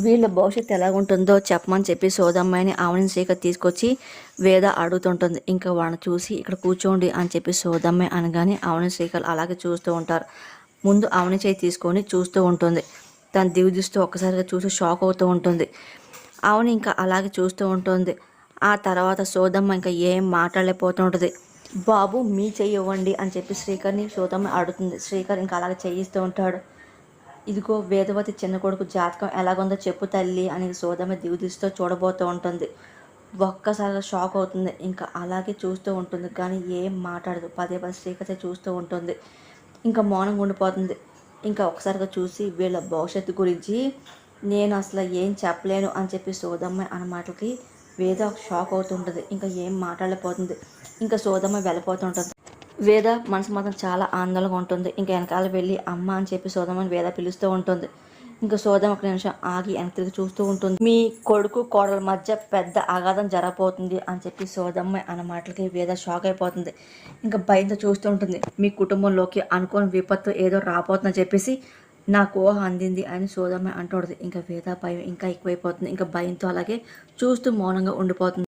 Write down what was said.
వీళ్ళ భవిష్యత్తు ఎలాగుంటుందో చెప్పమని చెప్పి సోదమ్మాయిని ఆవని శ్రీకర్ తీసుకొచ్చి వేద అడుగుతుంటుంది. ఇంకా వాళ్ళని చూసి ఇక్కడ కూర్చోండి అని చెప్పి సోదమ్మాయి అనగానే ఆవని శ్రీకర్ అలాగే చూస్తూ ఉంటారు. ముందు ఆవని చేయి తీసుకొని చూస్తూ ఉంటుంది. తను దిగుదిస్తూ ఒక్కసారిగా చూసి షాక్ అవుతూ ఉంటుంది. ఆవని ఇంకా అలాగే చూస్తూ ఉంటుంది. ఆ తర్వాత సోదమ్మ ఇంకా ఏం మాట్లాడలేకపోతుంటుంది. బాబు మీ చెయ్యి ఇవ్వండి అని చెప్పి శ్రీకర్ని సోదమ్మ అడుగుతుంది. శ్రీకర్ ఇంకా అలాగే చెయ్యిస్తూ ఉంటాడు. ఇదిగో వేదవతి చిన్న కొడుకు జాతకం ఎలాగుందో చెప్పు తల్లి అని సోదమ్మ దిగుదిస్తూ చూడబోతూ ఉంటుంది. ఒక్కసారిగా షాక్ అవుతుంది. ఇంకా అలాగే చూస్తూ ఉంటుంది కానీ ఏం మాట్లాడదు. పదే పదే శ్రీకర్ని చూస్తూ ఉంటుంది. ఇంకా మౌనంగా ఉండిపోతుంది. ఇంకా ఒకసారిగా చూసి వీళ్ళ భవిష్యత్తు గురించి నేను అసలు ఏం చెప్పలేను అని చెప్పి సోదమ్మ అన్న మాటలకి వేద షాక్ అవుతుంటుంది. ఇంకా ఏం మాట్లాడలేకపోతుంది. ఇంకా సోదమ్మ వెళ్ళిపోతుంటుంది. వేద మనసు మాత్రం చాలా ఆందోళనగా ఉంటుంది. ఇంకా వెనకాల వెళ్ళి అమ్మ అని చెప్పి సోదమ్మని వేద పిలుస్తూ ఉంటుంది. ఇంకా సోదమ్మ ఒక నిమిషం ఆగి వెనక్కి తిరిగి చూస్తూ ఉంటుంది. మీ కొడుకు కోడల మధ్య పెద్ద అగాధం జరగబోతుంది అని చెప్పి సోదమ్మ అన్న మాటలకి వేద షాక్ అయిపోతుంది. ఇంకా భయంతో చూస్తూ ఉంటుంది. మీ కుటుంబంలోకి అనుకోని విపత్తు ఏదో రాబోతుందని చెప్పేసి నాకు ఊహ అందింది అని సోదమ్మ అంటుంది. ఇంకా వేద భయం ఇంకా ఎక్కువైపోతుంది. ఇంకా భయంతో అలాగే చూస్తూ మౌనంగా ఉండిపోతుంది.